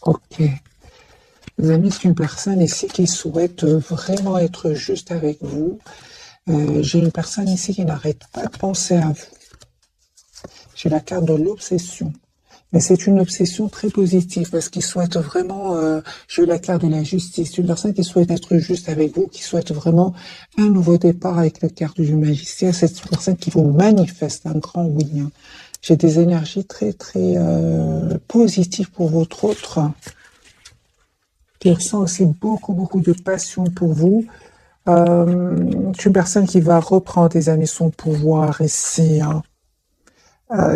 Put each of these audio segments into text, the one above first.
Ok. Les amis, c'est une personne ici qui souhaite vraiment être juste avec vous. J'ai une personne ici qui n'arrête pas de penser à vous. J'ai la carte de l'obsession. Mais c'est une obsession très positive parce qu'il souhaite vraiment, j'ai eu la carte de la justice, c'est une personne qui souhaite être juste avec vous, qui souhaite vraiment un nouveau départ avec la carte du magicien. C'est une personne qui vous manifeste un grand oui. Hein. J'ai des énergies très, très positives pour votre autre, qui ressent aussi beaucoup, beaucoup de passion pour vous. C'est une personne qui va reprendre, les amis, son pouvoir ici. Hein.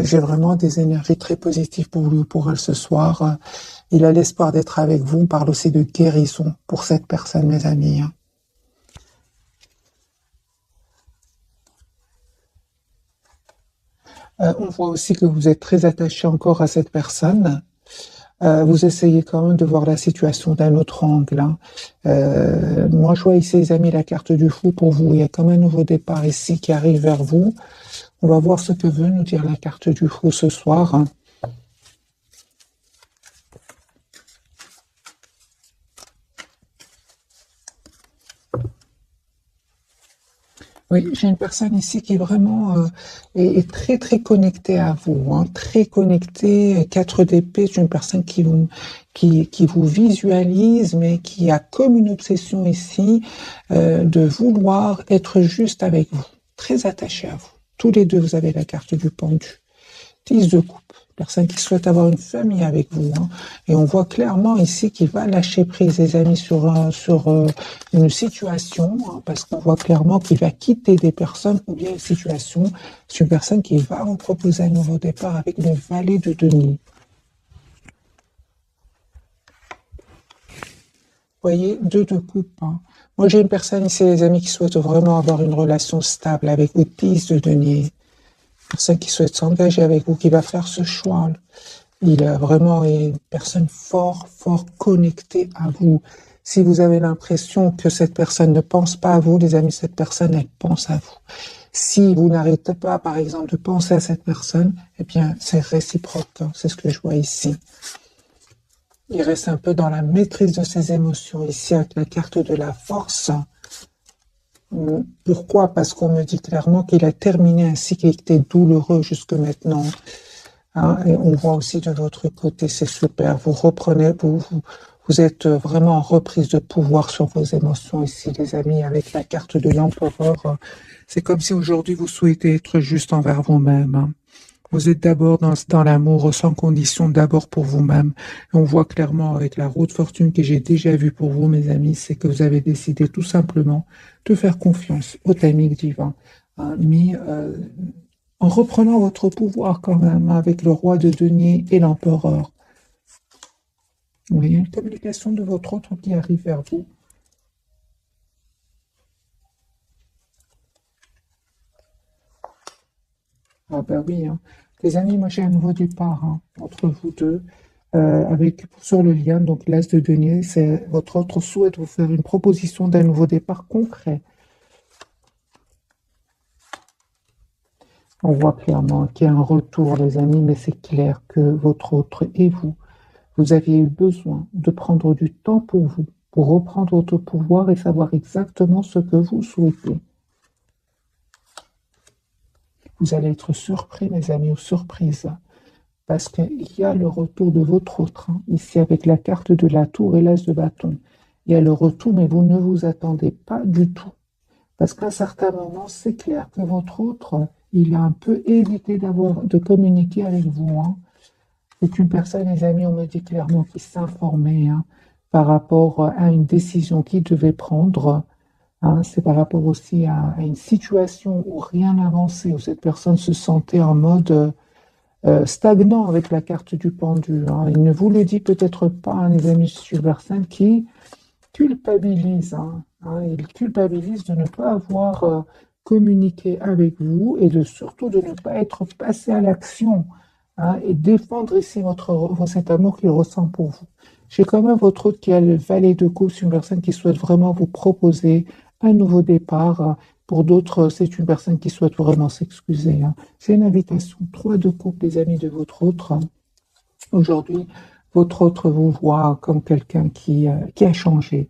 J'ai vraiment des énergies très positives pour lui, pour elle ce soir. Il a l'espoir d'être avec vous. On parle aussi de guérison pour cette personne, mes amis. Hein. On voit aussi que vous êtes très attaché encore à cette personne. Vous essayez quand même de voir la situation d'un autre angle. Hein. Moi, je vois ici, les amis, la carte du fou pour vous. Il y a comme un nouveau départ ici qui arrive vers vous. On va voir ce que veut nous dire la carte du fou ce soir. Hein. Oui, j'ai une personne ici qui vraiment est très très connectée à vous, hein, très connectée. 4 d'épée, c'est une personne qui vous visualise, mais qui a comme une obsession ici de vouloir être juste avec vous, très attaché à vous. Tous les deux, vous avez la carte du pendu. 10 de coupe, personne qui souhaite avoir une famille avec vous. Hein. Et on voit clairement ici qu'il va lâcher prise, les amis, sur une situation, hein, parce qu'on voit clairement qu'il va quitter des personnes ou bien une situation. C'est une personne qui va vous proposer un nouveau départ avec le valet de denier. Vous voyez, 2 de coupe. Hein. Moi, j'ai une personne ici, les amis, qui souhaite vraiment avoir une relation stable avec vous, 10 de denier. Personne qui souhaite s'engager avec vous, qui va faire ce choix. Il est vraiment une personne fort connectée à vous. Si vous avez l'impression que cette personne ne pense pas à vous, les amis, cette personne, elle pense à vous. Si vous n'arrêtez pas, par exemple, de penser à cette personne, eh bien, c'est réciproque. Hein, c'est ce que je vois ici. Il reste un peu dans la maîtrise de ses émotions ici avec la carte de la force. Pourquoi? Parce qu'on me dit clairement qu'il a terminé un cycle qui était douloureux jusque maintenant. Hein, et on voit aussi de votre côté, c'est super. Vous reprenez, vous êtes vraiment en reprise de pouvoir sur vos émotions ici, les amis, avec la carte de l'empereur. C'est comme si aujourd'hui vous souhaitez être juste envers vous-même. Hein. Vous êtes d'abord dans l'amour sans condition, d'abord pour vous-même. On voit clairement avec la roue de fortune que j'ai déjà vue pour vous, mes amis, c'est que vous avez décidé tout simplement de faire confiance au timing divin. Hein, mais en reprenant votre pouvoir quand même, avec le roi de denier et l'empereur. Vous voyez une communication de votre autre qui arrive vers vous. Ah ben oui, hein. Les amis, moi j'ai un nouveau départ hein, entre vous deux, avec sur le lien, donc l'as de denier, c'est votre autre souhaite vous faire une proposition d'un nouveau départ concret. On voit clairement qu'il y a un retour, les amis, mais c'est clair que votre autre et vous aviez eu besoin de prendre du temps pour reprendre votre pouvoir et savoir exactement ce que vous souhaitez. Vous allez être surpris, mes amis, ou surprise, parce qu'il y a le retour de votre autre, hein, ici avec la carte de la tour et l'as de bâton. Il y a le retour, mais vous ne vous attendez pas du tout. Parce qu'à un certain moment, c'est clair que votre autre, il a un peu évité de communiquer avec vous. Hein. C'est une personne, les amis, on me dit clairement, qui s'informait hein, par rapport à une décision qu'il devait prendre. Hein. C'est par rapport aussi à une situation où rien n'avançait, où cette personne se sentait en mode stagnant avec la carte du pendu. Hein. Il ne vous le dit peut-être pas, hein, les amis, c'est une personne qui culpabilise. Hein. Il culpabilise de ne pas avoir communiqué avec vous et surtout de ne pas être passé à l'action hein, et défendre ici cet amour qu'il ressent pour vous. J'ai quand même votre autre qui a le valet de coupe, c'est une personne qui souhaite vraiment vous proposer un nouveau départ. Pour d'autres, c'est une personne qui souhaite vraiment s'excuser. Hein. C'est une invitation. 3 de coupe, les amis de votre autre. Hein. Aujourd'hui, Votre autre vous voit comme quelqu'un qui a changé.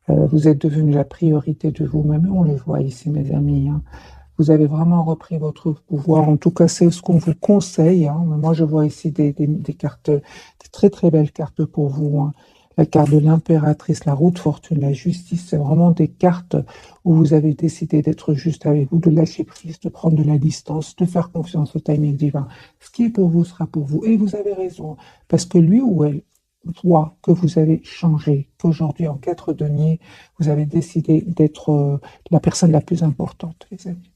Vous êtes devenu la priorité de vous-même. On le voit ici, mes amis, hein. Vous avez vraiment repris votre pouvoir. En tout cas, c'est ce qu'on vous conseille, hein. Moi, je vois ici des cartes, des très très belles cartes pour vous, hein. La carte de l'impératrice, la roue de fortune, la justice, c'est vraiment des cartes où vous avez décidé d'être juste avec vous, de lâcher prise, de prendre de la distance, de faire confiance au timing divin. Ce qui est pour vous sera pour vous. Et vous avez raison, parce que lui ou elle voit que vous avez changé, qu'aujourd'hui, en 4 deniers, vous avez décidé d'être la personne la plus importante, les amis.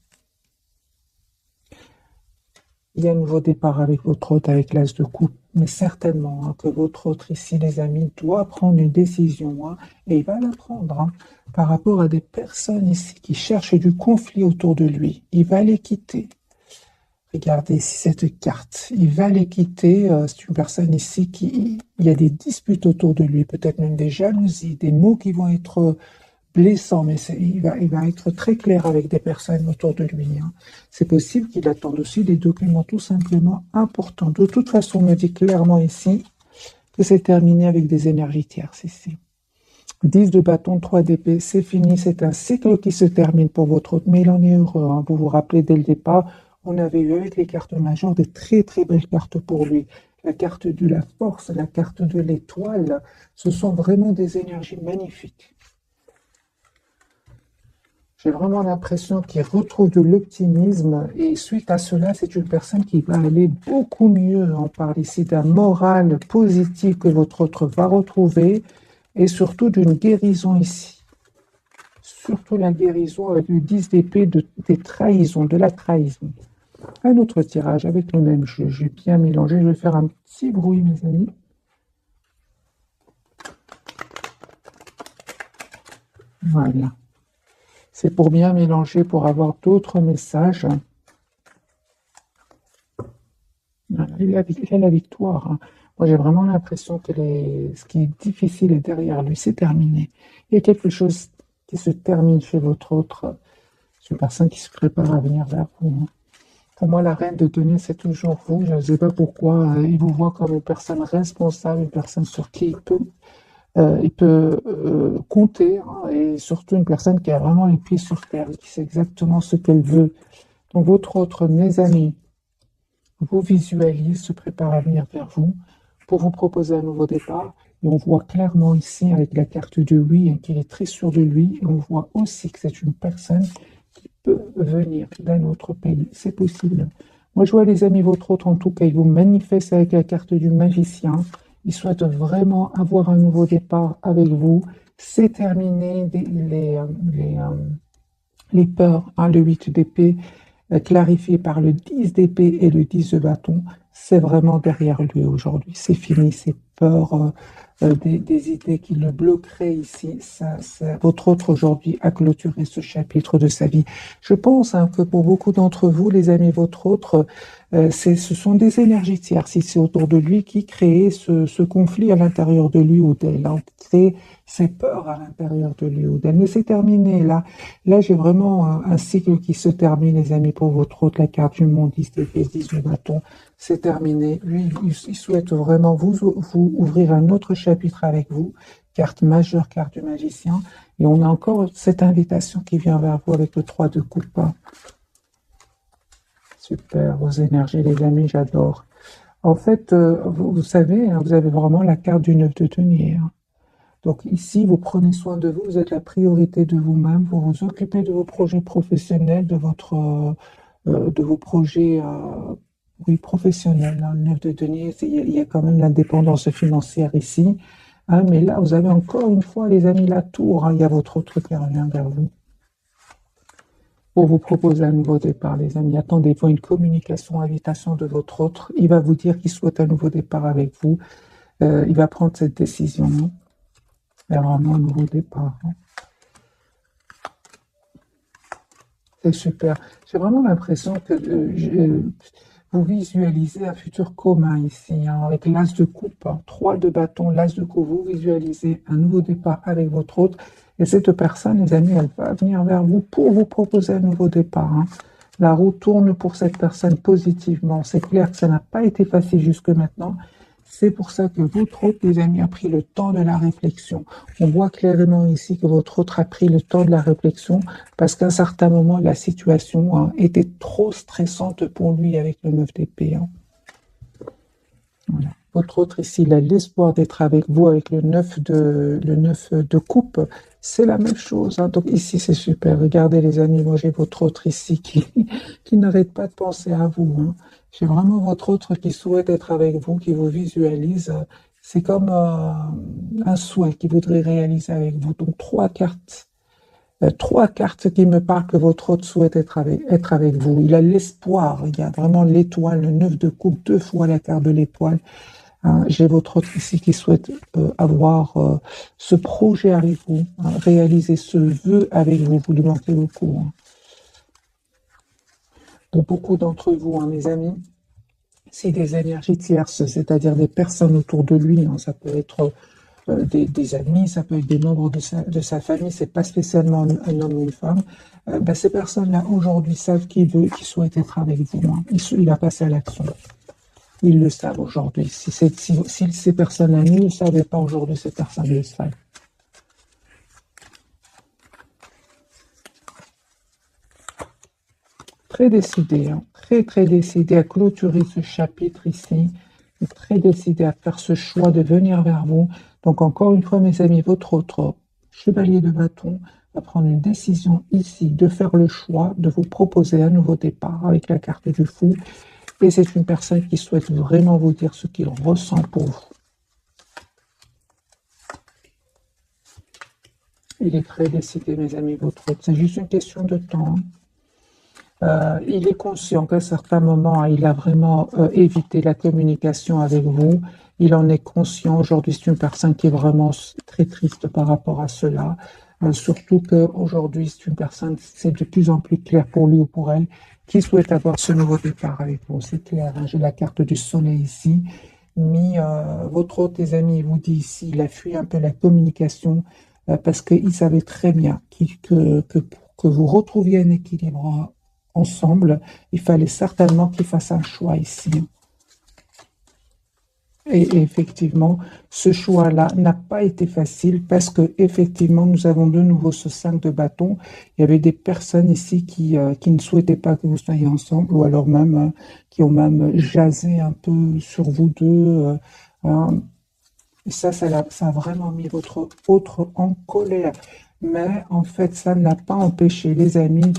Il y a un nouveau départ avec votre hôte, avec l'as de coupe, mais certainement, hein, que votre autre ici, les amis, doit prendre une décision, hein, et il va la prendre, hein, par rapport à des personnes ici qui cherchent du conflit autour de lui. Il va les quitter. Regardez ici cette carte. Il va les quitter. C'est une personne ici qui... Il y a des disputes autour de lui, peut-être même des jalousies, des mots qui vont être blessant, mais il va être très clair avec des personnes autour de lui, hein. C'est possible qu'il attende aussi des documents tout simplement importants. De toute façon, on me dit clairement ici que c'est terminé avec des énergies tierces ici. 10 de bâton, 3 d'épée, c'est fini, c'est un cycle qui se termine pour votre hôte, mais il en est heureux, hein. Vous vous rappelez dès le départ, on avait eu avec les cartes majeures des très très belles cartes pour lui. La carte de la force, la carte de l'étoile, ce sont vraiment des énergies magnifiques. J'ai vraiment l'impression qu'il retrouve de l'optimisme et suite à cela, c'est une personne qui va aller beaucoup mieux. On parle ici d'un moral positif que votre autre va retrouver et surtout d'une guérison ici. Surtout la guérison avec le 10 d'épée des trahisons, de la trahison. Un autre tirage avec le même jeu. J'ai bien mélangé. Je vais faire un petit bruit, mes amis. Voilà. C'est pour bien mélanger, pour avoir d'autres messages. Voilà, il a la victoire, hein. Moi, j'ai vraiment l'impression que ce qui est difficile est derrière lui. C'est terminé. Il y a quelque chose qui se termine chez votre autre. C'est une personne qui se prépare à venir vers vous, hein. Pour moi, la reine de denier, c'est toujours vous. Je ne sais pas pourquoi. Il vous voit comme une personne responsable, une personne sur qui il peut compter, hein, et surtout une personne qui a vraiment les pieds sur terre, qui sait exactement ce qu'elle veut. Donc votre autre, mes amis, vous visualisez, se prépare à venir vers vous pour vous proposer un nouveau départ. Et on voit clairement ici avec la carte de oui, hein, qu'il est très sûr de lui. Et on voit aussi que c'est une personne qui peut venir d'un autre pays. C'est possible. Moi, je vois les amis, votre autre, en tout cas, il vous manifeste avec la carte du magicien. Il souhaite vraiment avoir un nouveau départ avec vous. C'est terminé les peurs, hein, le 8 d'épée, clarifié par le 10 d'épée et le 10 de bâton. C'est vraiment derrière lui aujourd'hui. C'est fini, ces peurs, des idées qui le bloqueraient ici. Votre autre aujourd'hui a clôturé ce chapitre de sa vie. Je pense, hein, que pour beaucoup d'entre vous, les amis, votre autre, ce sont des énergies tierces ici autour de lui qui créent ce conflit à l'intérieur de lui ou d'elle, hein, qui créent ces peurs à l'intérieur de lui ou d'elle. Mais c'est terminé là. Là, j'ai vraiment un cycle qui se termine, les amis, pour votre autre, la carte du monde, 10 d'épée, 10 de bâton. C'est terminé. Lui, il souhaite vraiment vous ouvrir un autre chapitre avec vous. Carte majeure, carte du magicien. Et on a encore cette invitation qui vient vers vous avec le 3 de coupe. Super, vos énergies, les amis, j'adore. En fait, vous savez, hein, vous avez vraiment la carte du 9 de denier, hein. Donc ici, vous prenez soin de vous, vous êtes la priorité de vous-même, vous vous occupez de vos projets professionnels, de vos projets oui, professionnels, hein. Le 9 de denier, il y a quand même l'indépendance financière ici, hein, mais là, vous avez encore une fois, les amis, la tour, hein, il y a votre autre qui revient vers vous pour vous proposer un nouveau départ, les amis. Attendez-vous à une communication, invitation de votre autre. Il va vous dire qu'il souhaite un nouveau départ avec vous. Il va prendre cette décision, hein, vers vraiment un nouveau départ, hein. C'est super. J'ai vraiment l'impression que vous visualisez un futur commun ici, hein, avec l'as de coupe, hein, 3 de bâton, l'as de coupe. Vous visualisez un nouveau départ avec votre autre. Et cette personne, les amis, elle va venir vers vous pour vous proposer un nouveau départ, hein. La roue tourne pour cette personne positivement. C'est clair que ça n'a pas été facile jusque maintenant, C'est pour ça que votre autre, les amis, a pris le temps de la réflexion. On voit clairement ici que votre autre a pris le temps de la réflexion parce qu'à un certain moment, la situation était trop stressante pour lui avec le 9 d'épée. Voilà. Votre autre ici, il a l'espoir d'être avec vous avec le 9 de coupe. C'est la même chose. Donc ici, c'est super. Regardez les amis, moi j'ai votre autre ici qui n'arrête pas de penser à vous. J'ai vraiment votre autre qui souhaite être avec vous, qui vous visualise. C'est comme un souhait qu'il voudrait réaliser avec vous. Donc trois cartes qui me parlent que votre autre souhaite être avec vous. Il a l'espoir. Il y a vraiment l'étoile, le 9 de coupe, 2 fois la carte de l'étoile. J'ai votre autre ici qui souhaite avoir ce projet avec vous, réaliser ce vœu avec vous. Vous lui manquez beaucoup. Pour beaucoup d'entre vous, mes amis, c'est des énergies tierces, c'est-à-dire des personnes autour de lui. Ça peut être des amis, ça peut être des membres de sa famille. C'est pas spécialement un homme ou une femme. Ces personnes-là aujourd'hui savent qu'il souhaite être avec vous. Il a passé à l'action. Ils le savent aujourd'hui. Si ces personnes-là ne le savaient pas aujourd'hui, ces personnes le savent. Très décidé, très décidé à clôturer ce chapitre ici. Très décidé à faire ce choix de venir vers vous. Donc encore une fois, mes amis, votre autre chevalier de bâton va prendre une décision ici de faire le choix de vous proposer un nouveau départ avec la carte du fou. Et c'est une personne qui souhaite vraiment vous dire ce qu'il ressent pour vous. Il est très décidé, mes amis, votre autre. C'est juste une question de temps. Il est conscient qu'à certains moments, il a vraiment évité la communication avec vous. Il en est conscient. Aujourd'hui, c'est une personne qui est vraiment très triste par rapport à cela. Surtout qu'aujourd'hui, c'est une personne, c'est de plus en plus clair pour lui ou pour elle, qui souhaite avoir ce nouveau départ avec vous. C'est clair, j'ai la carte du soleil ici. Mais votre autre, les amis, il vous dit ici, il a fui un peu la communication parce qu'il savait très bien pour que vous retrouviez un équilibre ensemble, il fallait certainement qu'il fasse un choix ici. Et effectivement, ce choix-là n'a pas été facile parce que effectivement, nous avons de nouveau ce 5 de bâton. Il y avait des personnes ici qui ne souhaitaient pas que vous soyez ensemble ou alors même qui ont même jasé un peu sur vous deux. Et ça a vraiment mis votre autre en colère. Mais en fait, ça n'a pas empêché les amis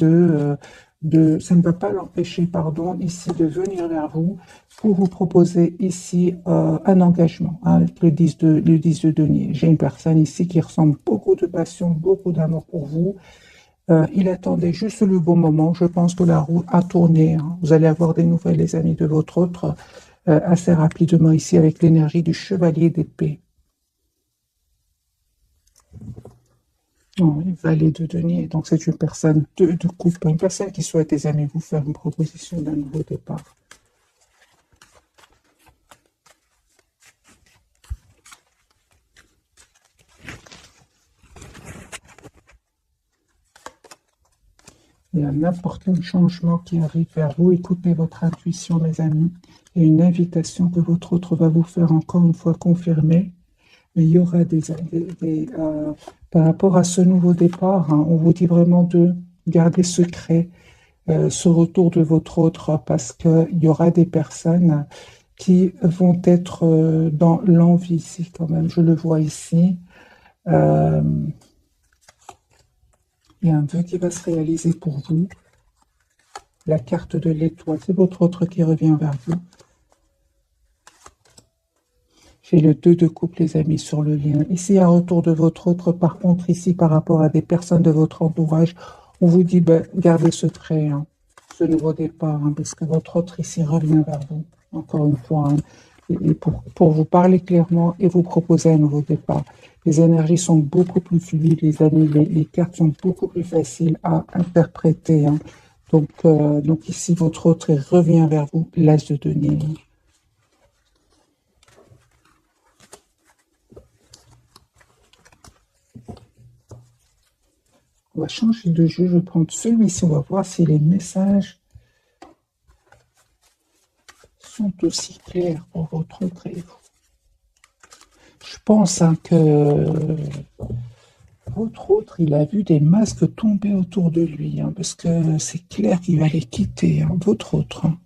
ça ne va pas l'empêcher, pardon, ici de venir vers vous pour vous proposer ici un engagement, le 10 de denier. J'ai une personne ici qui ressent beaucoup de passion, beaucoup d'amour pour vous. Il attendait juste le bon moment. Je pense que la roue a tourné. Vous allez avoir des nouvelles, les amis, de votre autre assez rapidement ici avec l'énergie du chevalier d'épée. Valet de denier, donc c'est une personne de coupe, une personne qui souhaite, les amis, vous faire une proposition d'un nouveau départ. Il y a n'importe quel changement qui arrive vers vous. Écoutez votre intuition, mes amis. Il y a une invitation que votre autre va vous faire encore une fois confirmer. Mais il y aura par rapport à ce nouveau départ, on vous dit vraiment de garder secret ce retour de votre autre parce qu'il y aura des personnes qui vont être dans l'envie ici quand même. Je le vois ici. Il y a un vœu qui va se réaliser pour vous. La carte de l'étoile, c'est votre autre qui revient vers vous. J'ai le 2 de coupe, les amis, sur le lien. Ici, un retour de votre autre. Par contre, ici, par rapport à des personnes de votre entourage, on vous dit, gardez secret, ce nouveau départ, parce que votre autre ici revient vers vous, encore une fois, et pour vous parler clairement et vous proposer un nouveau départ. Les énergies sont beaucoup plus fluides, les amis, les cartes sont beaucoup plus faciles à interpréter. Donc ici, votre autre revient vers vous, l'as de denier. On va changer de jeu, je vais prendre celui-ci, on va voir si les messages sont aussi clairs pour votre autre et vous. pense hein, que votre autre, il a vu des masques tomber autour de lui, hein, parce que c'est clair qu'il va les quitter, hein, votre autre. Hein.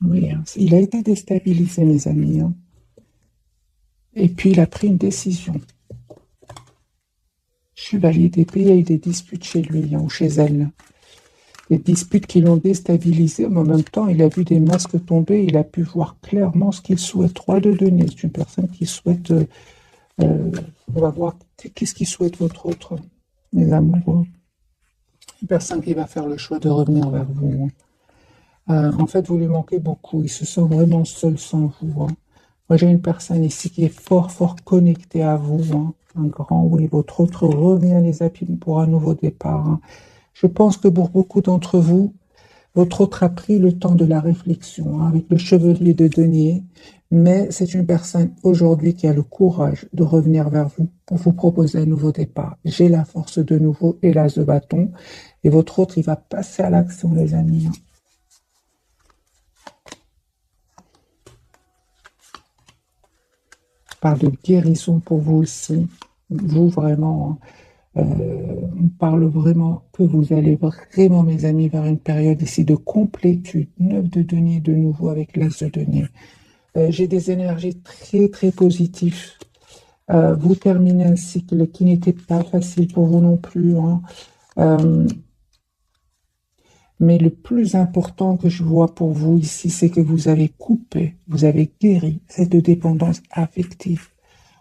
Oui, hein, il a été déstabilisé, mes amis. Hein. Et puis, il a pris une décision. Chevalier d'épée, il y a eu des disputes chez lui, hein, ou chez elle. Des disputes qui l'ont déstabilisé, mais en même temps, il a vu des masques tomber, il a pu voir clairement ce qu'il souhaite. Roi de denier, c'est une personne qui souhaite... on va voir qu'est-ce qu'il souhaite votre autre, les amoureux. Une personne qui va faire le choix de revenir vers vous. En fait, vous lui manquez beaucoup. Il se sent vraiment seul sans vous. Hein. Moi, j'ai une personne ici qui est fort, fort connectée à vous. Hein. Un grand oui. Votre autre revient les appuis pour un nouveau départ. Hein. Je pense que pour beaucoup d'entre vous, votre autre a pris le temps de la réflexion hein, avec le chevalier de denier. Mais c'est une personne aujourd'hui qui a le courage de revenir vers vous pour vous proposer un nouveau départ. J'ai la force de nouveau et l'as de bâton. Et votre autre, il va passer à l'action, les amis. Hein. Parle de guérison pour vous aussi. Vous, vraiment, on parle vraiment que vous allez vraiment, mes amis, vers une période ici de complétude. 9 de denier de nouveau avec l'as de denier. J'ai des énergies très, très positives. Vous terminez un cycle qui n'était pas facile pour vous non plus. Hein. Mais le plus important que je vois pour vous ici, c'est que vous avez coupé, vous avez guéri cette dépendance affective.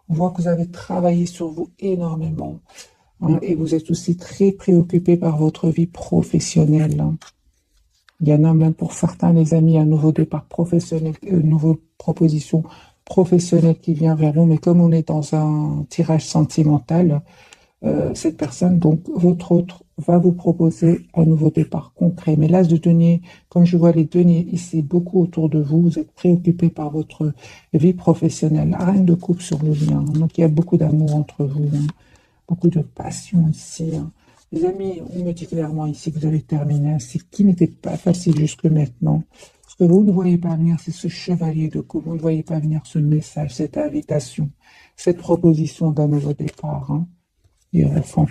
On voit que vous avez travaillé sur vous énormément. Hein, et vous êtes aussi très préoccupé par votre vie professionnelle. Hein. Il y en a même pour certains, les amis, un nouveau départ professionnel, une nouvelle proposition professionnelle qui vient vers vous. Mais comme on est dans un tirage sentimental, cette personne, donc votre autre, va vous proposer un nouveau départ concret. Mais l'as de denier, comme je vois les deniers ici, beaucoup autour de vous, vous êtes préoccupé par votre vie professionnelle. La reine de coupe sur le lien. Donc il y a beaucoup d'amour entre vous, hein, beaucoup de passion ici. Hein. Les amis, on me dit clairement ici que vous avez terminé un cycle qui n'était pas facile jusque maintenant. Ce que vous ne voyez pas venir, c'est ce chevalier de coupe. Vous ne voyez pas venir ce message, cette invitation, cette proposition d'un nouveau départ. Hein. Et enfin,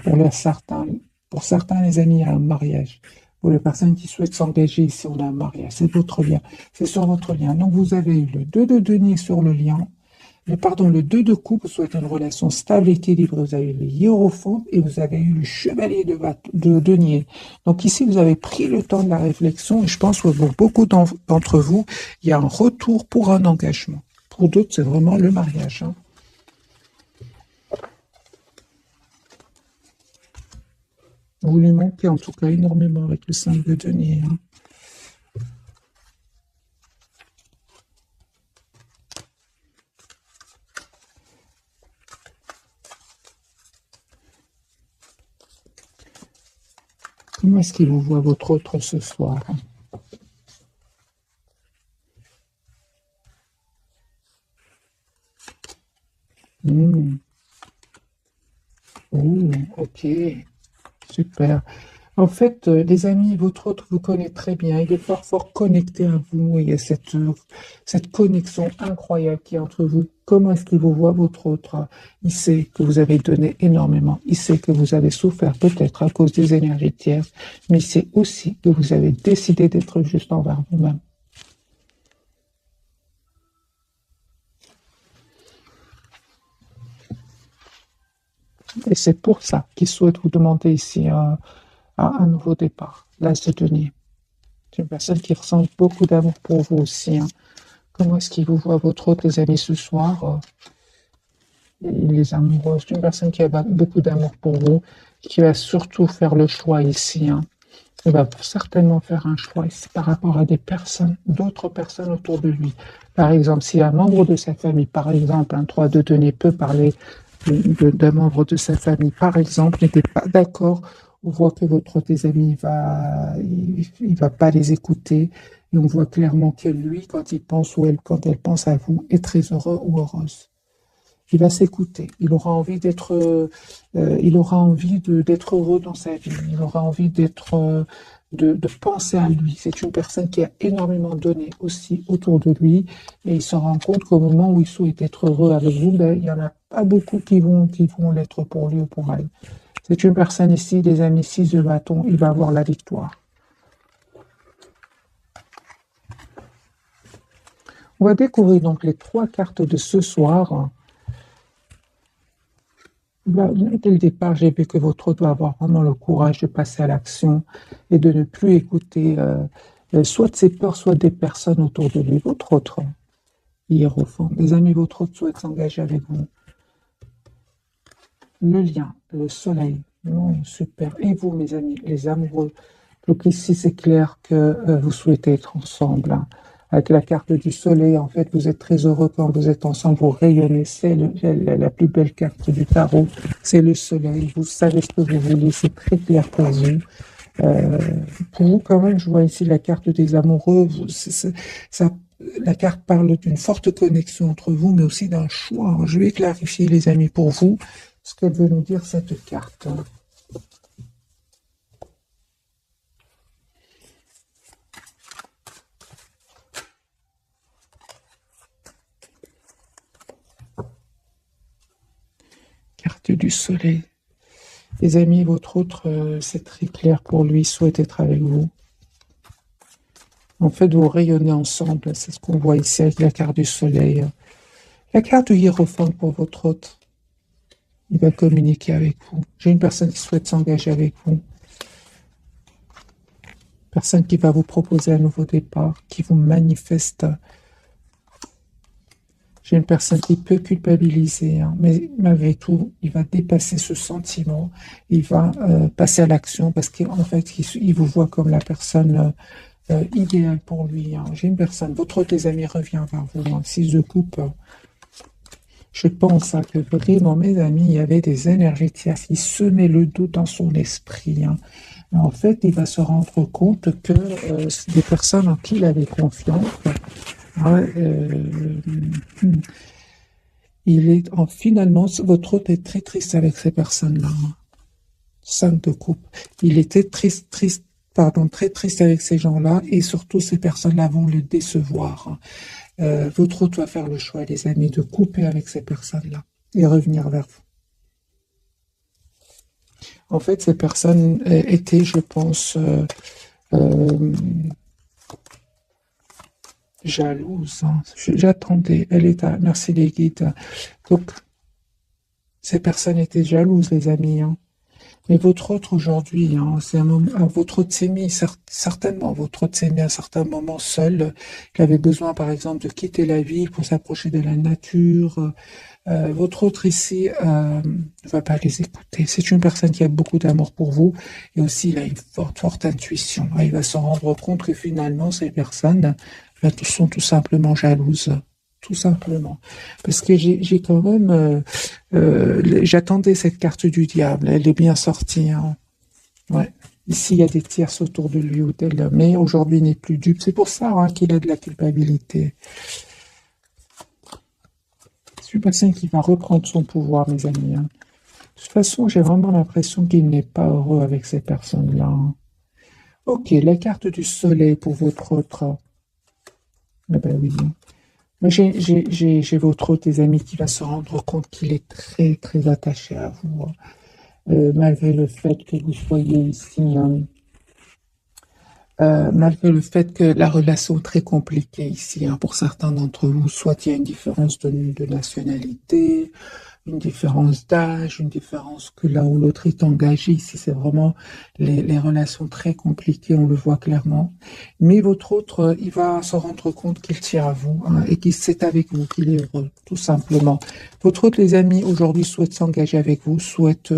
pour certains, les amis, il y a un mariage. Pour les personnes qui souhaitent s'engager ici, on a un mariage. C'est votre lien. C'est sur votre lien. Donc, vous avez eu le 2 de denier sur le lien. Le 2 de coupe, vous souhaitez une relation stable, équilibrée. Vous avez eu le hiérophante et vous avez eu le chevalier de denier. Donc, ici, vous avez pris le temps de la réflexion et je pense que pour beaucoup d'entre vous, il y a un retour pour un engagement. Pour d'autres, c'est vraiment le mariage. Hein. Vous lui manquez en tout cas énormément avec le 5 de denier. Hein. Comment est-ce qu'il vous voit votre autre ce soir? Hein? Oh, ok, super. En fait, les amis, votre autre vous connaît très bien. Il est fort, fort connecté à vous. Il y a cette connexion incroyable qui est entre vous. Comment est-ce qu'il vous voit, votre autre? Il sait que vous avez donné énormément. Il sait que vous avez souffert peut-être à cause des énergies tierces, mais il sait aussi que vous avez décidé d'être juste envers vous-même. Et c'est pour ça qu'il souhaite vous demander ici un nouveau départ. Là, c'est Denis. C'est une personne qui ressent beaucoup d'amour pour vous aussi. Hein. Comment est-ce qu'il vous voit, votre autre, les amis, ce soir? Il est amoureux. C'est une personne qui a beaucoup d'amour pour vous, qui va surtout faire le choix ici. Hein. Il va certainement faire un choix ici par rapport à des personnes, d'autres personnes autour de lui. Par exemple, si un membre de sa famille, par exemple, un 3 de denier peut parler d'un membre de sa famille, par exemple, n'était pas d'accord, on voit que votre tes amis il va pas les écouter, et on voit clairement que lui, quand il pense ou elle, quand elle pense à vous, est très heureux ou heureuse. Il va s'écouter. Il aura envie d'être heureux dans sa vie. Il aura envie de penser à lui. C'est une personne qui a énormément donné aussi autour de lui, et il se rend compte qu'au moment où il souhaite être heureux avec vous, ben, il y en a pas beaucoup qui vont l'être pour lui ou pour elle. C'est une personne ici, les amis, 6 de bâton, il va avoir la victoire. On va découvrir donc les 3 cartes de ce soir. Dès le départ, j'ai vu que votre hôte doit avoir vraiment le courage de passer à l'action et de ne plus écouter soit de ses peurs, soit des personnes autour de lui. Votre autre hiérophant. Les amis, votre hôte souhaite s'engager avec vous. Le lien, le soleil. Oh, super. Et vous, mes amis, les amoureux. Donc ici, c'est clair que vous souhaitez être ensemble, hein. Avec la carte du soleil, en fait, vous êtes très heureux quand vous êtes ensemble, vous rayonnez. C'est la plus belle carte du tarot, c'est le soleil. Vous savez ce que vous voulez, c'est très clair pour vous. Pour vous, quand même, je vois ici la carte des amoureux. La carte parle d'une forte connexion entre vous, mais aussi d'un choix. Je vais clarifier, les amis, pour vous, ce qu'elle veut nous dire, cette carte. Carte du soleil. Les amis, votre autre, c'est très clair pour lui, souhaite être avec vous. En fait, vous rayonnez ensemble, c'est ce qu'on voit ici avec la carte du soleil. La carte du hiérophante pour votre hôte, il va communiquer avec vous. J'ai une personne qui souhaite s'engager avec vous. Personne qui va vous proposer un nouveau départ, qui vous manifeste. J'ai une personne qui peut culpabiliser, hein, mais malgré tout, il va dépasser ce sentiment. Il va passer à l'action parce qu'en fait, il vous voit comme la personne idéale pour lui, hein. J'ai une personne, votre autre, les amis, revient vers vous, hein, 6 de coupe. Je pense hein, que vraiment, mes amis, il y avait des énergies tierces qui semaient le doute dans son esprit, hein. En fait, il va se rendre compte que c'est des personnes en qui il avait confiance. Finalement, votre hôte est très triste avec ces personnes-là. 5 de coupe. Il était très triste avec ces gens-là, et surtout ces personnes-là vont le décevoir. Votre hôte va faire le choix, les amis, de couper avec ces personnes-là et revenir vers vous. En fait, ces personnes étaient, je pense, jalouse, hein. J'attendais, elle est à... Merci les guides. Donc, ces personnes étaient jalouses, les amis, hein. Mais votre autre aujourd'hui, hein, c'est un moment, votre autre s'est mis, certainement, votre autre s'est mis à un certain moment seul. Il avait besoin, par exemple, de quitter la ville pour s'approcher de la nature. Votre autre ici ne va pas les écouter. C'est une personne qui a beaucoup d'amour pour vous, et aussi il a une forte intuition. Il va se rendre compte que finalement, ces personnes sont tout simplement jalouses. Tout simplement. Parce que j'ai quand même... j'attendais cette carte du diable. Elle est bien sortie, hein. Ouais. Ici, il y a des tierces autour de lui ou d'elle. Mais aujourd'hui, il n'est plus dupe. C'est pour ça hein, qu'il a de la culpabilité. C'est une personne qui va reprendre son pouvoir, mes amis, hein. De toute façon, j'ai vraiment l'impression qu'il n'est pas heureux avec ces personnes-là, hein. Ok, la carte du soleil pour votre autre. Eh ben oui. J'ai votre autre, des amis, qui va se rendre compte qu'il est très, très attaché à vous, malgré le fait que vous soyez ici, hein, malgré le fait que la relation est très compliquée ici, hein, pour certains d'entre vous. Soit il y a une différence de nationalité, une différence d'âge, une différence que là où l'autre est engagé. Ici, c'est vraiment les relations très compliquées, on le voit clairement. Mais votre autre, il va se rendre compte qu'il tient à vous, hein, et qu'il c'est avec vous qu'il est heureux, tout simplement. Votre autre, les amis, aujourd'hui souhaite s'engager avec vous, souhaite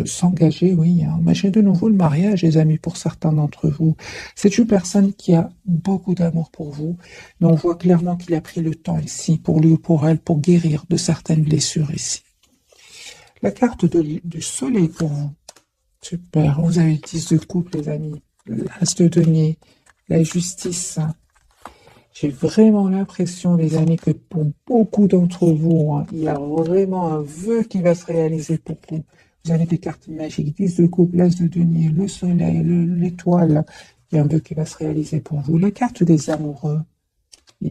s'engager, oui, hein. Mais j'ai de nouveau le mariage, les amis, pour certains d'entre vous. C'est une personne qui a beaucoup d'amour pour vous, mais on voit clairement qu'il a pris le temps ici, pour lui ou pour elle, pour guérir de certaines blessures ici. La carte du soleil pour vous. Super, vous avez 10 de coupe, les amis. L'as de denier, la justice. J'ai vraiment l'impression, les amis, que pour beaucoup d'entre vous, hein, il y a vraiment un vœu qui va se réaliser pour vous. Vous avez des cartes magiques, 10 de coupe, l'as de denier, le soleil, l'étoile. Il y a un vœu qui va se réaliser pour vous. La carte des amoureux.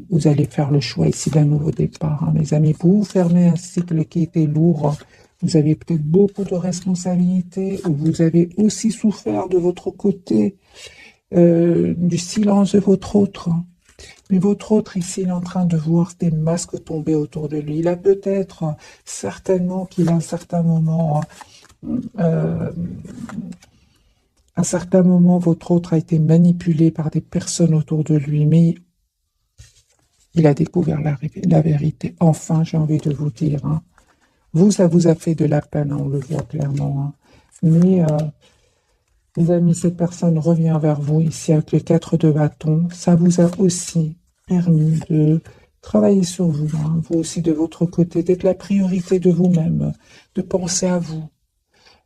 Vous allez faire le choix ici d'un nouveau départ, hein, mes amis. Pour vous fermer un cycle qui était lourd, vous avez peut-être beaucoup de responsabilités, ou vous avez aussi souffert de votre côté, du silence de votre autre. Mais votre autre ici, il est en train de voir des masques tomber autour de lui. Il a peut-être, certainement qu'il a un certain moment, votre autre a été manipulé par des personnes autour de lui, mais il a découvert la vérité. Enfin, j'ai envie de vous dire, hein. Vous, ça vous a fait de la peine, hein, on le voit clairement, hein. Mais, les amis, cette personne revient vers vous ici avec le 4 de bâton. Ça vous a aussi permis de travailler sur vous, hein, vous aussi de votre côté, d'être la priorité de vous-même, de penser à vous.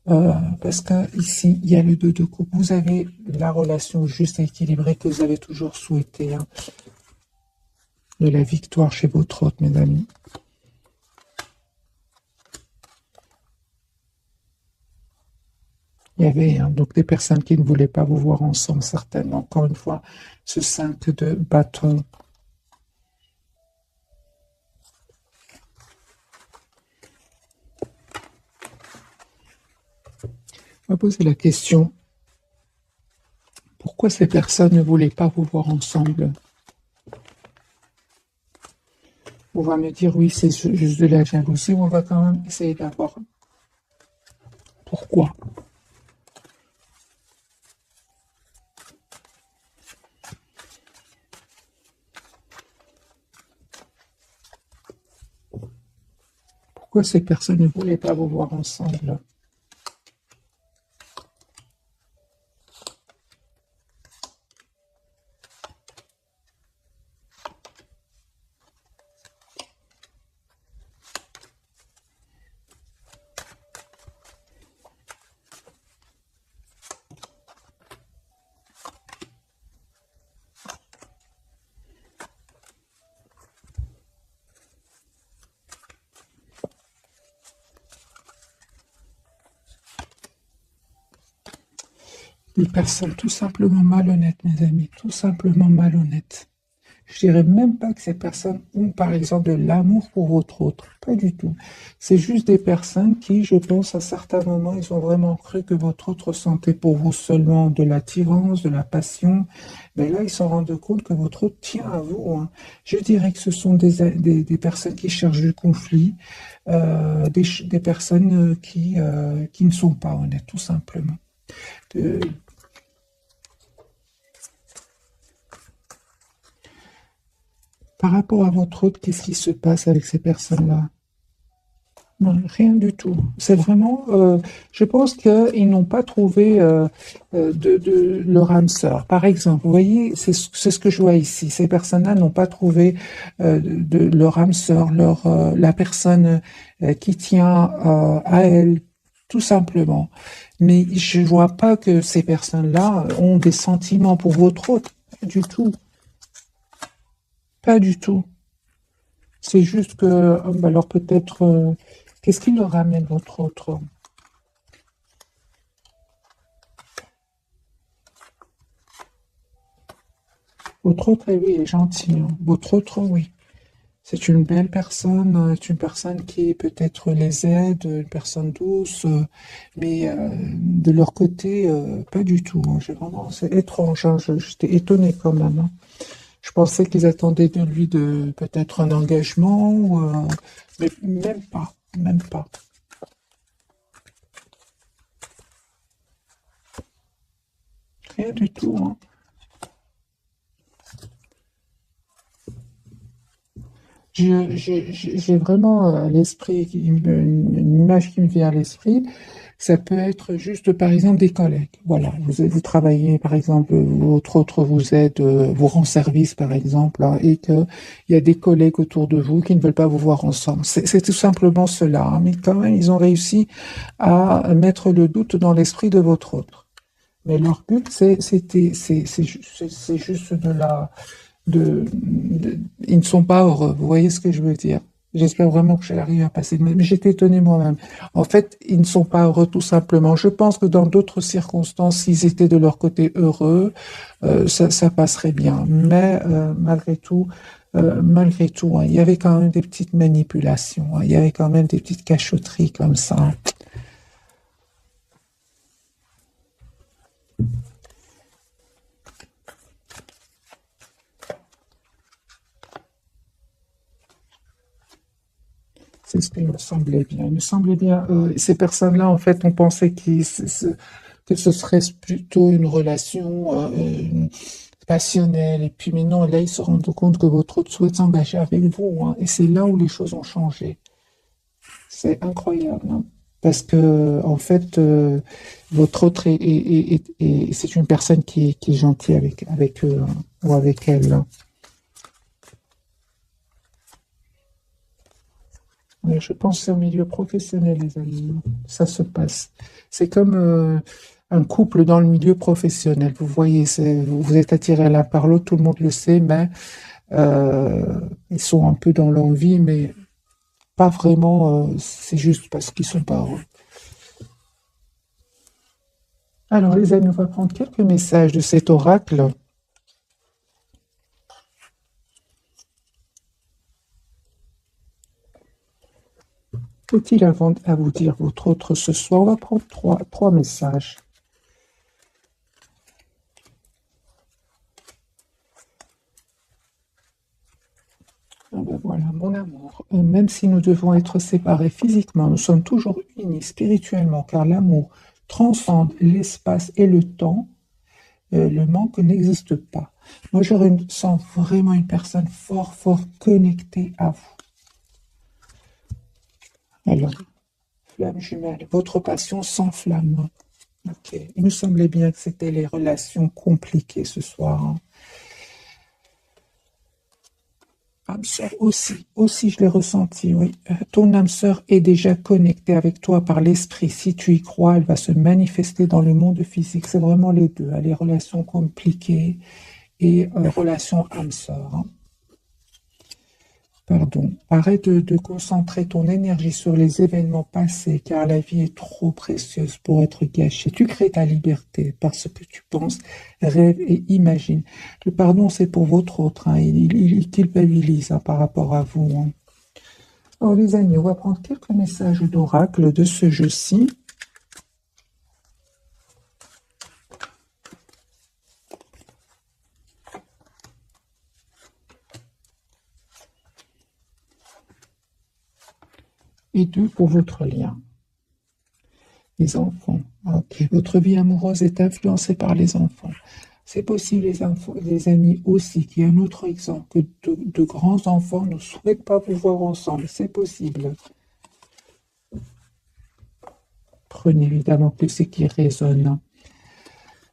Parce que ici, il y a le 2 de coupe. Vous avez la relation juste et équilibrée que vous avez toujours souhaité, hein. De la victoire chez votre hôte, mes amis. Il y avait, hein, donc des personnes qui ne voulaient pas vous voir ensemble, certainement. Encore une fois, ce 5 de bâton. On va poser la question, pourquoi ces personnes ne voulaient pas vous voir ensemble? On va me dire, oui, c'est juste de la jalousie, on va quand même essayer d'avoir pourquoi. Pourquoi ces personnes ne voulaient pas vous voir ensemble? Des personnes tout simplement malhonnêtes, mes amis, tout simplement malhonnêtes. Je dirais même pas que ces personnes ont, par exemple, de l'amour pour votre autre. Pas du tout. C'est juste des personnes qui, je pense, à certains moments, ils ont vraiment cru que votre autre ressentait pour vous seulement de l'attirance, de la passion. Mais là, ils se rendent compte que votre autre tient à vous, hein. Je dirais que ce sont des personnes qui cherchent du conflit, des personnes qui ne sont pas honnêtes, tout simplement. Euh, Par rapport à votre autre, qu'est-ce qui se passe avec ces personnes-là? Non, rien du tout. C'est vraiment, je pense qu'ils n'ont pas trouvé de leur âme sœur. Par exemple, vous voyez, c'est ce que je vois ici. Ces personnes-là n'ont pas trouvé de leur âme sœur, la personne qui tient à elle, tout simplement. Mais je vois pas que ces personnes-là ont des sentiments pour votre autre. Pas du tout. Pas du tout. C'est juste que, alors peut-être, qu'est-ce qui leur ramène votre autre? Votre autre, oui, est gentil, hein. Votre autre, oui. C'est une belle personne, c'est une personne qui peut-être les aide, une personne douce, mais de leur côté, pas du tout, hein. C'est étrange, hein. J'étais étonnée quand même, hein. Je pensais qu'ils attendaient de lui peut-être un engagement, mais même pas, même pas. Rien du tout, hein. J'ai vraiment à l'esprit, une image qui me vient à l'esprit. Ça peut être juste, par exemple, des collègues. Voilà, vous travaillez, par exemple, votre autre vous aide, vous rend service, par exemple, hein, et que il y a des collègues autour de vous qui ne veulent pas vous voir ensemble. C'est tout simplement cela, hein. Mais quand même, ils ont réussi à mettre le doute dans l'esprit de votre autre. Mais leur but, c'est juste de la ils ne sont pas heureux. Vous voyez ce que je veux dire? J'espère vraiment que j'arrive à passer. Mais j'étais étonnée moi-même. En fait, ils ne sont pas heureux tout simplement. Je pense que dans d'autres circonstances, s'ils étaient de leur côté heureux, ça passerait bien. Mais malgré tout, hein, il y avait quand même des petites manipulations, hein. Il y avait quand même des petites cachotteries comme ça, hein. C'est ce qui me semblait bien. Il me semblait bien. Ces personnes-là, en fait, on pensait que ce serait plutôt une relation passionnelle. Et puis, mais non, là, ils se rendent compte que votre autre souhaite s'engager avec vous, hein. Et c'est là où les choses ont changé. C'est incroyable, hein. Parce que, en fait, votre autre c'est une personne qui est gentille avec eux, hein, ou avec elle, hein. Mais je pense que c'est au milieu professionnel, les amis. Ça se passe. C'est comme un couple dans le milieu professionnel. Vous voyez, vous êtes attirés l'un par l'autre, tout le monde le sait, mais ils sont un peu dans l'envie, mais pas vraiment. C'est juste parce qu'ils sont pas heureux. Alors, les amis, on va prendre quelques messages de cet oracle. Qu'est-il à vous dire, votre autre, ce soir? On va prendre trois messages. Ah ben voilà, mon amour, même si nous devons être séparés physiquement, nous sommes toujours unis spirituellement, car l'amour transcende l'espace et le temps. Le manque n'existe pas. Moi, sens vraiment une personne fort, fort connectée à vous. Alors, flamme jumelle, votre passion s'enflamme. Ok. Il me semblait bien que c'était les relations compliquées ce soir, hein. Âme sœur aussi je l'ai ressenti, oui. Ton âme sœur est déjà connectée avec toi par l'esprit. Si tu y crois, elle va se manifester dans le monde physique. C'est vraiment les deux, hein, les relations compliquées et relations âme sœur, hein. Pardon. Arrête de concentrer ton énergie sur les événements passés, car la vie est trop précieuse pour être gâchée. Tu crées ta liberté parce que tu penses, rêves et imagines. Le pardon, c'est pour votre autre, hein. Il culpabilise, hein, par rapport à vous, hein. Alors, les amis, on va prendre quelques messages d'oracle de ce jeu-ci. Et deux pour votre lien. Les enfants. Ok. Votre vie amoureuse est influencée par les enfants. C'est possible, les amis, aussi, qu'il y ait un autre exemple, que de grands enfants ne souhaitent pas vous voir ensemble. C'est possible. Prenez évidemment que ce qui résonne.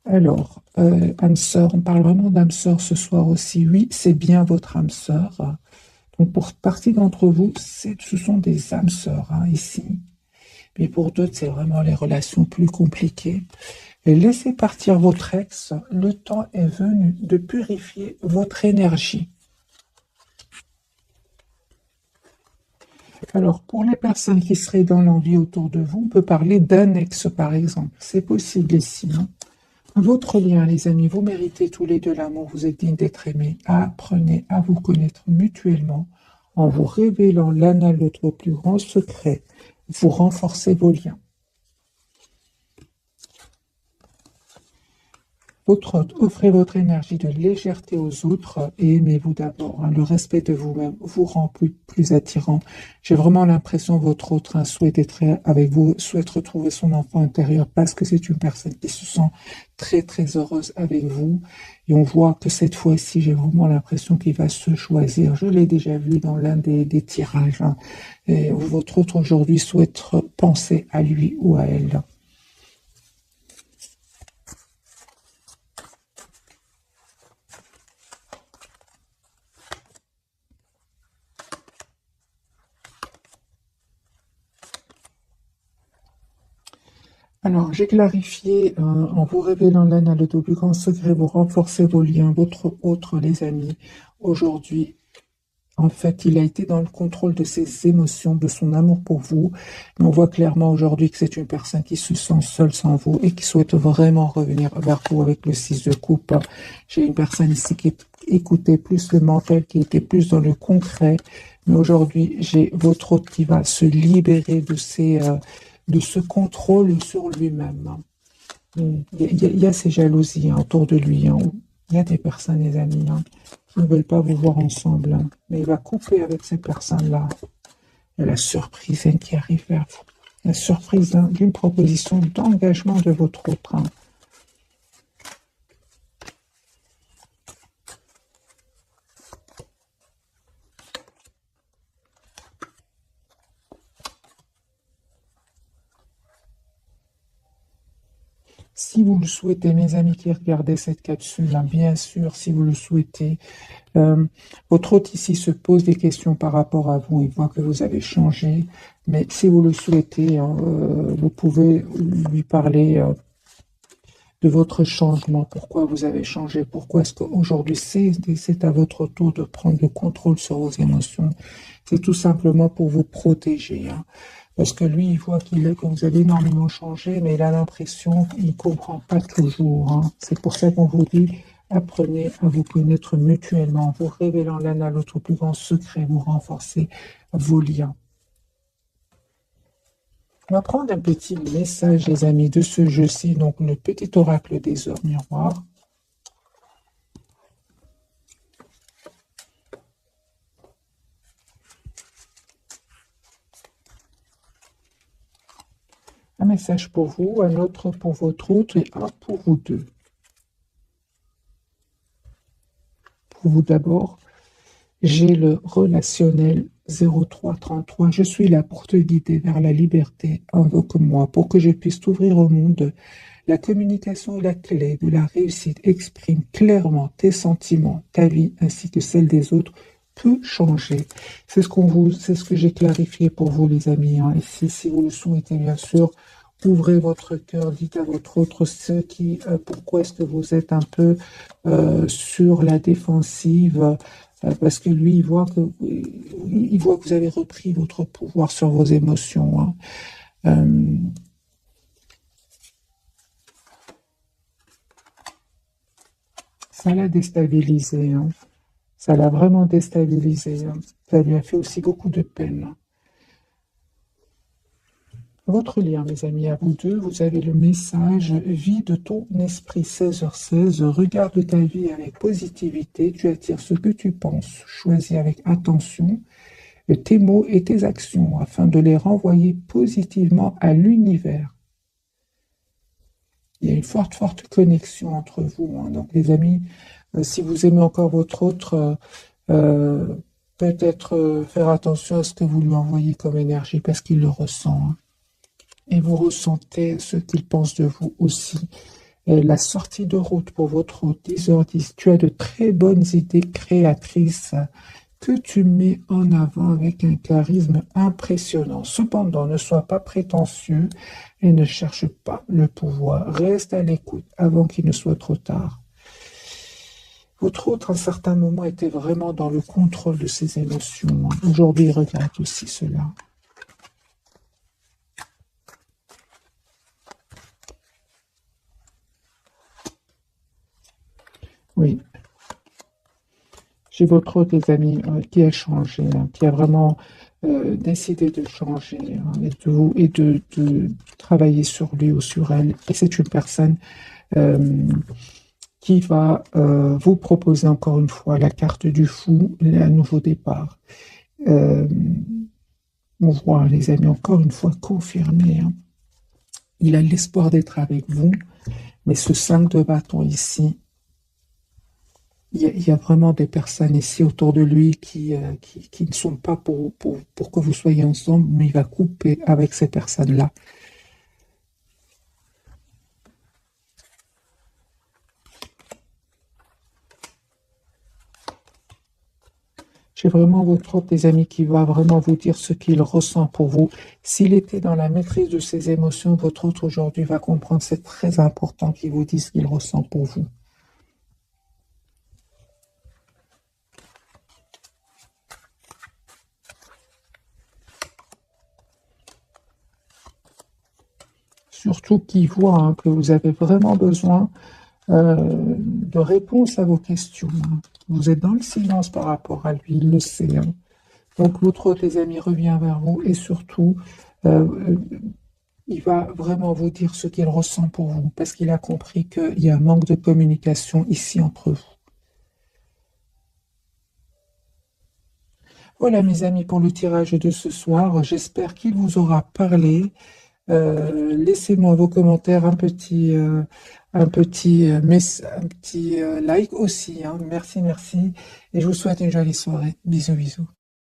Alors, âme sœur, on parle vraiment d'âme sœur ce soir aussi. Oui, c'est bien votre âme sœur. Donc, pour partie d'entre vous, ce sont des âmes sœurs, hein, ici. Mais pour d'autres, c'est vraiment les relations plus compliquées. Et laissez partir votre ex. Le temps est venu de purifier votre énergie. Alors, pour les personnes qui seraient dans l'envie autour de vous, on peut parler d'un ex, par exemple. C'est possible ici, hein. Votre lien, les amis, vous méritez tous les deux l'amour, vous êtes dignes d'être aimés. Apprenez à vous connaître mutuellement en vous révélant l'un à l'autre vos plus grands secrets. Vous renforcez vos liens. Offrez votre énergie de légèreté aux autres et aimez-vous d'abord, hein. Le respect de vous-même vous rend plus attirant. J'ai vraiment l'impression que votre autre, hein, souhaite être avec vous, souhaite retrouver son enfant intérieur parce que c'est une personne qui se sent très très heureuse avec vous. Et on voit que cette fois-ci, j'ai vraiment l'impression qu'il va se choisir. Je l'ai déjà vu dans l'un des tirages, hein, et où votre autre aujourd'hui souhaite penser à lui ou à elle. Alors, j'ai clarifié en vous révélant l'un le plus grand secret, vous renforcez vos liens, votre autre, les amis. Aujourd'hui, en fait, il a été dans le contrôle de ses émotions, de son amour pour vous. Mais on voit clairement aujourd'hui que c'est une personne qui se sent seule sans vous et qui souhaite vraiment revenir vers vous avec le 6 de coupe. J'ai une personne ici qui écoutait plus le mental, qui était plus dans le concret. Mais aujourd'hui, j'ai votre autre qui va se libérer de ce contrôle sur lui-même. Il y a ces jalousies autour de lui. Il y a des personnes, les amis, qui ne veulent pas vous voir ensemble. Mais il va couper avec ces personnes-là. Il y a la surprise qui arrive vers vous. La surprise d'une proposition d'engagement de votre autre. Si vous le souhaitez, mes amis qui regardez cette capsule, bien sûr, si vous le souhaitez, votre hôte ici se pose des questions par rapport à vous. Il voit que vous avez changé, mais si vous le souhaitez, vous pouvez lui parler de votre changement. Pourquoi vous avez changé? Pourquoi est-ce qu'aujourd'hui c'est à votre tour de prendre le contrôle sur vos émotions? C'est tout simplement pour vous protéger. Parce que lui, il voit que vous avez énormément changé, mais il a l'impression qu'il ne comprend pas toujours. C'est pour ça qu'on vous dit, apprenez à vous connaître mutuellement, vous révélant l'un à l'autre plus grand secret, vous renforcez vos liens. On va prendre un petit message, les amis, de ce jeu-ci, donc le petit oracle des heures miroirs. Un message pour vous, un autre pour votre autre et un pour vous deux. Pour vous d'abord, j'ai le relationnel 0333. Je suis là pour te guider vers la liberté. Invoque-moi pour que je puisse t'ouvrir au monde. La communication est la clé de la réussite. Exprime clairement tes sentiments, ta vie ainsi que celle des autres peut changer. C'est ce que j'ai clarifié pour vous, les amis. Ici, si vous le souhaitez, bien sûr, ouvrez votre cœur, dites à votre autre pourquoi est-ce que vous êtes un peu sur la défensive, parce que lui, il voit que vous avez repris votre pouvoir sur vos émotions. Ça l'a déstabilisé. Ça l'a vraiment déstabilisé. Ça lui a fait aussi beaucoup de peine. Votre lien, mes amis, à vous deux, vous avez le message vie de ton esprit 16h16. Regarde ta vie avec positivité. Tu attires ce que tu penses. Choisis avec attention tes mots et tes actions afin de les renvoyer positivement à l'univers. Il y a une forte, forte connexion entre vous. Donc, les amis, si vous aimez encore votre autre, peut-être faire attention à ce que vous lui envoyez comme énergie parce qu'il le ressent. Et vous ressentez ce qu'il pense de vous aussi. Et la sortie de route pour votre hôte, 10h10, tu as de très bonnes idées créatrices que tu mets en avant avec un charisme impressionnant. Cependant, ne sois pas prétentieux et ne cherche pas le pouvoir. Reste à l'écoute avant qu'il ne soit trop tard. Votre autre, à un certain moment, était vraiment dans le contrôle de ses émotions. Aujourd'hui, il regrette aussi cela. Oui, j'ai votre autre, les amis, qui a changé, qui a vraiment décidé de changer et de travailler sur lui ou sur elle. Et c'est une personne qui va vous proposer encore une fois la carte du fou, un nouveau départ. Euh, on voit, les amis, encore une fois confirmé. Il a l'espoir d'être avec vous, mais ce 5 de bâton ici, il y a vraiment des personnes ici autour de lui qui ne sont pas pour que vous soyez ensemble, mais il va couper avec ces personnes-là. J'ai vraiment votre hôte, les amis, qui va vraiment vous dire ce qu'il ressent pour vous. S'il était dans la maîtrise de ses émotions, votre hôte aujourd'hui va comprendre. C'est très important qu'il vous dise ce qu'il ressent pour vous. Surtout qu'il voit hein, que vous avez vraiment besoin de réponses à vos questions. Hein. Vous êtes dans le silence par rapport à lui, il le sait. Hein. Donc votre hôte, les amis, revient vers vous et surtout, euh, il va vraiment vous dire ce qu'il ressent pour vous parce qu'il a compris qu'il y a un manque de communication ici entre vous. Voilà, mes amis, pour le tirage de ce soir. J'espère qu'il vous aura parlé. Laissez-moi vos commentaires, un petit like aussi. Hein. Merci, merci. Et je vous souhaite une jolie soirée. Bisous, bisous.